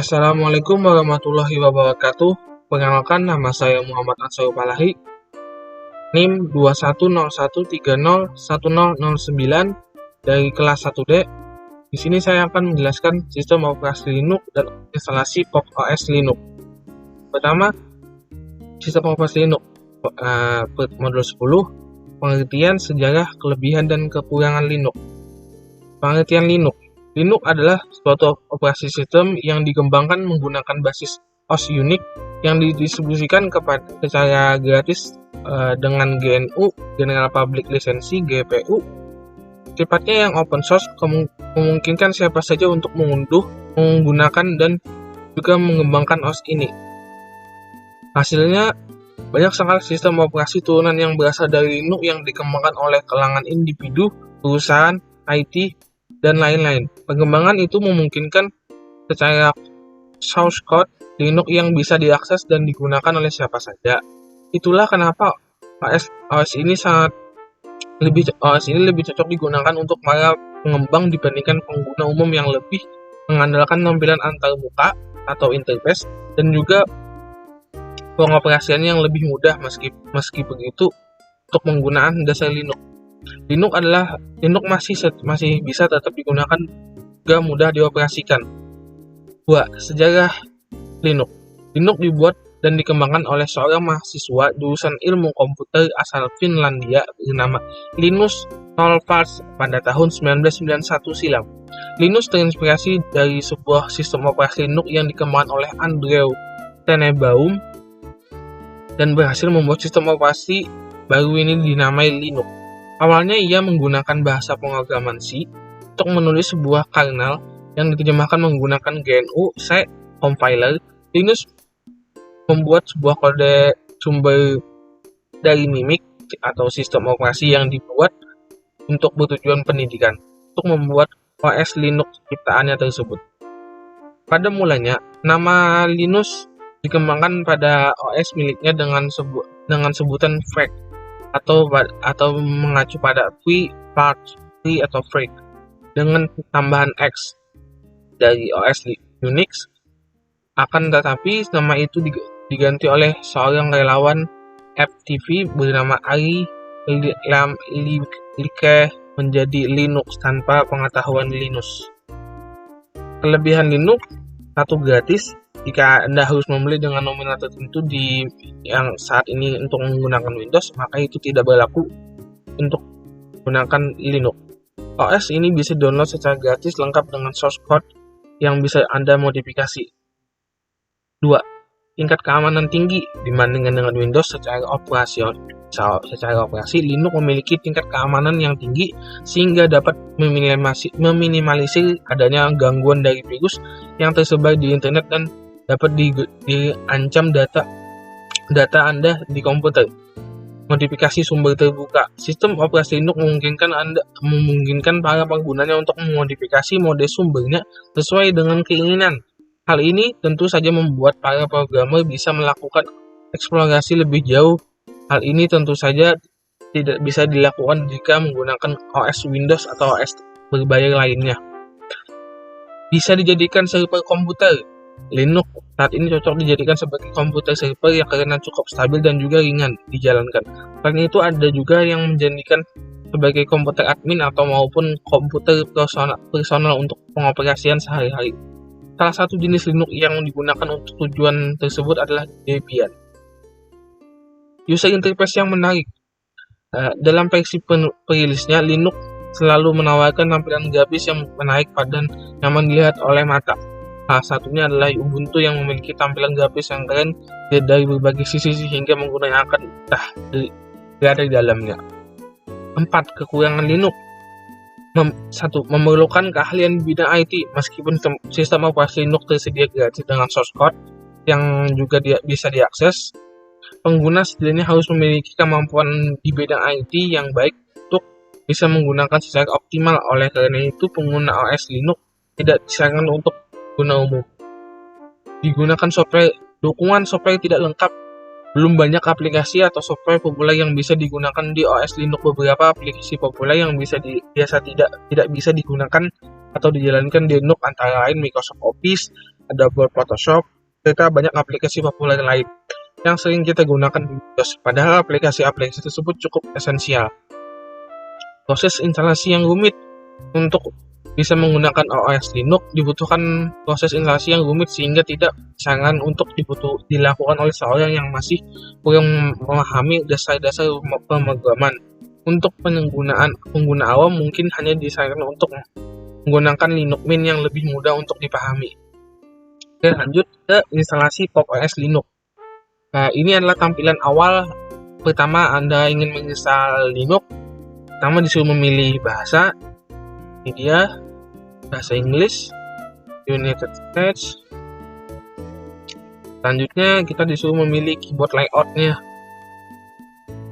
Assalamualaikum warahmatullahi wabarakatuh. Perkenalkan, nama saya Muhammad Ansarul Falahi, NIM 2101301009 dari kelas 1D. Di sini saya akan menjelaskan sistem operasi Linux dan instalasi Pop OS Linux. Pertama, sistem operasi Linux modul 10, pengertian, sejarah, kelebihan dan kekurangan Linux. Pengertian Linux. Linux adalah suatu operasi sistem yang dikembangkan menggunakan basis OS Unix yang didistribusikan secara gratis dengan GNU (General Public License) GPU. Sifatnya yang open source memungkinkan siapa saja untuk mengunduh, menggunakan, dan juga mengembangkan OS ini. Hasilnya, banyak sekali sistem operasi turunan yang berasal dari Linux yang dikembangkan oleh kalangan individu, perusahaan, IT, dan lain-lain. Pengembangan itu memungkinkan secara source code Linux yang bisa diakses dan digunakan oleh siapa saja. Itulah kenapa OS ini lebih cocok digunakan untuk para pengembang dibandingkan pengguna umum yang lebih mengandalkan tampilan antarmuka atau interface dan juga pengoperasian yang lebih mudah. Meski begitu, untuk penggunaan dasar Linux masih bisa tetap digunakan juga mudah dioperasikan. 2. Sejarah Linux. Linux dibuat dan dikembangkan oleh seorang mahasiswa jurusan ilmu komputer asal Finlandia bernama Linus Torvalds pada tahun 1991 silam. Linus terinspirasi dari sebuah sistem operasi Linux yang dikembangkan oleh Andrew Tenenbaum dan berhasil membuat sistem operasi baru ini dinamai Linux. Awalnya ia menggunakan bahasa pemrograman C untuk menulis sebuah kernel yang diterjemahkan menggunakan GNU C compiler. Linus membuat sebuah kode sumber dari Mimic atau sistem operasi yang dibuat untuk bertujuan pendidikan untuk membuat OS Linux ciptaannya tersebut. Pada mulanya, nama Linus dikembangkan pada OS miliknya dengan sebutan Freak atau mengacu pada free atau freak dengan tambahan X dari OS Unix. Akan tetapi nama itu diganti oleh seorang relawan FTV bernama Ari Like menjadi Linux tanpa pengetahuan Linus. Kelebihan Linux: 1. Gratis. Jika Anda harus membeli dengan nominal tertentu yang saat ini untuk menggunakan Windows, maka itu tidak berlaku untuk menggunakan Linux. OS ini bisa download secara gratis lengkap dengan source code yang bisa Anda modifikasi. 2. Tingkat keamanan tinggi. Dibandingkan dengan Windows secara operasi, Linux memiliki tingkat keamanan yang tinggi sehingga dapat meminimalisir adanya gangguan dari virus yang tersebar di internet dan dapat diancam data Anda di komputer. Modifikasi sumber terbuka. Sistem operasi Linux memungkinkan para penggunanya untuk memodifikasi mode sumbernya sesuai dengan keinginan. Hal ini tentu saja membuat para programmer bisa melakukan eksplorasi lebih jauh. Hal ini tentu saja tidak bisa dilakukan jika menggunakan OS Windows atau OS berbayar lainnya. Bisa dijadikan server komputer. Linux saat ini cocok dijadikan sebagai komputer server yang karena cukup stabil dan juga ringan dijalankan. Selain itu, ada juga yang menjadikan sebagai komputer admin atau maupun komputer personal untuk pengoperasian sehari-hari. Salah satu jenis Linux yang digunakan untuk tujuan tersebut adalah Debian. User interface yang menarik. Dalam versi perilisnya, Linux selalu menawarkan tampilan grafis yang menarik dan nyaman dilihat oleh mata. Salah satunya adalah Ubuntu yang memiliki tampilan grafis yang keren dari berbagai sisi sehingga menggunakan akan berada di dalamnya. 4. Kekurangan Linux. 1. Memerlukan keahlian bidang IT. Meskipun sistem operasi Linux tersedia gratis dengan source code yang juga bisa diakses, pengguna setidaknya harus memiliki kemampuan di bidang IT yang baik untuk bisa menggunakan secara optimal. Oleh karena itu, pengguna OS Linux tidak disarankan untuk guna umum. Digunakan dukungan software tidak lengkap. Belum banyak aplikasi atau software populer yang bisa digunakan di OS Linux. Beberapa aplikasi populer yang biasa tidak bisa digunakan atau dijalankan di Linux antara lain Microsoft Office, ada buat Photoshop, serta banyak aplikasi populer lain yang sering kita gunakan di Windows. Padahal aplikasi-aplikasi tersebut cukup esensial. Proses instalasi yang rumit. Untuk bisa menggunakan OS Linux dibutuhkan proses instalasi yang rumit sehingga tidak sangat untuk dilakukan oleh seorang yang masih kurang memahami dasar-dasar pemrograman. Untuk pengguna awam mungkin hanya disarankan untuk menggunakan Linux Mint yang lebih mudah untuk dipahami. Oke, lanjut ke instalasi Pop! OS Linux. Nah, ini adalah tampilan awal. Pertama, Anda ingin menginstal Linux. Pertama disuruh memilih bahasa. Ini dia, bahasa Inggris, United States. Selanjutnya kita disuruh memilih keyboard layoutnya.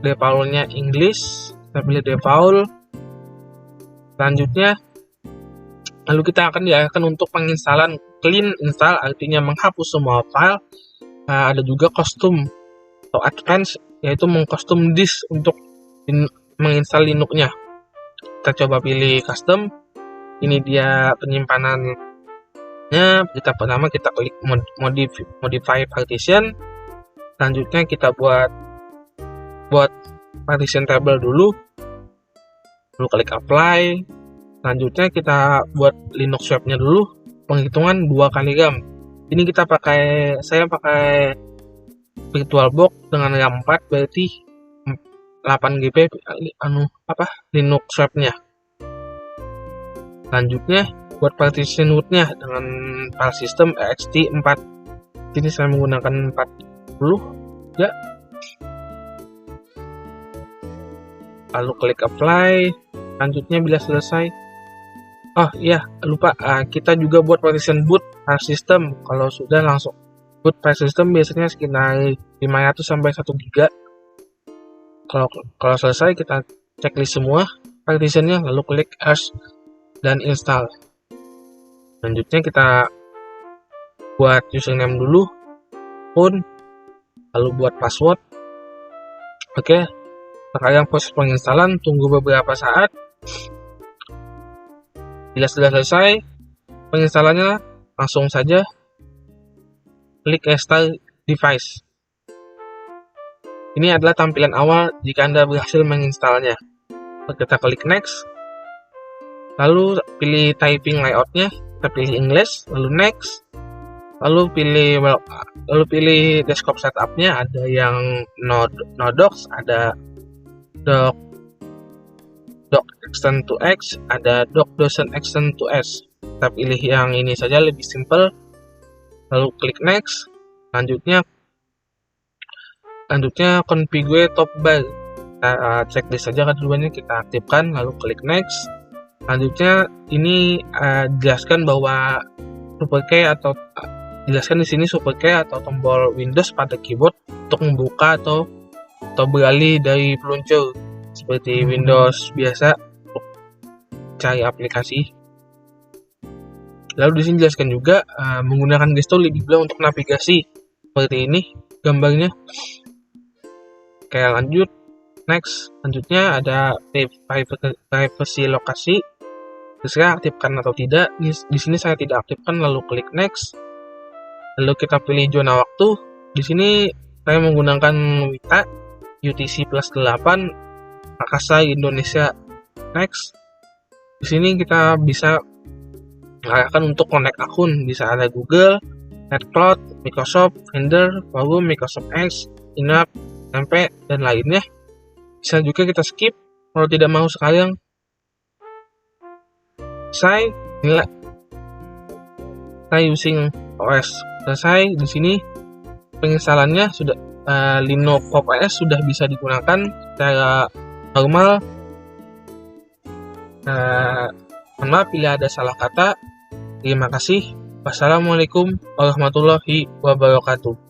Defaultnya English, kita pilih default. Selanjutnya, lalu kita akan diarahkan untuk penginstalan clean install, artinya menghapus semua file. Ada juga custom atau advance, yaitu mengcustom disk untuk menginstal Linux-nya. Kita coba pilih custom. Ini dia penyimpanannya. Pertama kita klik modify partition. Selanjutnya kita buat partition table dulu. Lalu klik apply. Selanjutnya kita buat Linux swap-nya dulu. Penghitungan 2 kali RAM. Ini saya pakai VirtualBox dengan RAM 4, berarti 8 GB Linux swap-nya. Selanjutnya buat partition root-nya dengan file system ext 4. Ini saya menggunakan 40 ya. Lalu klik apply. Selanjutnya bila selesai, oh iya lupa, kita juga buat partition boot file system. Kalau sudah langsung boot file system biasanya sekitar 500 sampai 1 GB. Kalau selesai kita checklist semua partitionnya, lalu klik as dan install. Selanjutnya kita buat username dulu, phone, lalu buat password. Oke, sekarang proses penginstalan, tunggu beberapa saat. Bila sudah selesai penginstalannya, langsung saja klik install device. Ini adalah tampilan awal jika Anda berhasil menginstalnya. Kita klik next, lalu pilih typing layoutnya, kita pilih English, lalu next, lalu pilih desktop setupnya. Ada yang no docs, ada doc extend to X, ada doc doesn't extend to S. Kita pilih yang ini saja, lebih simple, lalu klik next. Selanjutnya configure top bar. Kita checklist saja keduanya, kita aktifkan, lalu klik next. Selanjutnya ini jelaskan bahwa super key atau jelaskan di sini super key atau tombol Windows pada keyboard untuk membuka atau beralih dari peluncur seperti Windows biasa untuk cari aplikasi. Lalu di sini jelaskan juga menggunakan gestur lebih bilang untuk navigasi seperti ini gambarnya. Oke, lanjut next. Selanjutnya ada privacy lokasi. Terserah aktifkan atau tidak. Di sini saya tidak aktifkan, lalu klik next. Lalu kita pilih zona waktu. Di sini saya menggunakan WITA UTC plus 8 Makassar Indonesia. Next. Di sini kita bisa mengarahkan untuk connect akun. Bisa ada Google, NetCloud, Microsoft, Vendor, Forum, Microsoft X, INAP, MP, dan lainnya. Bisa juga kita skip kalau tidak mau sekarang. Saya using OS selesai. Di sini penginstalannya sudah Linux Pop! OS sudah bisa digunakan secara normal. Mohon maaf bila ada salah kata. Terima kasih. Wassalamualaikum warahmatullahi wabarakatuh.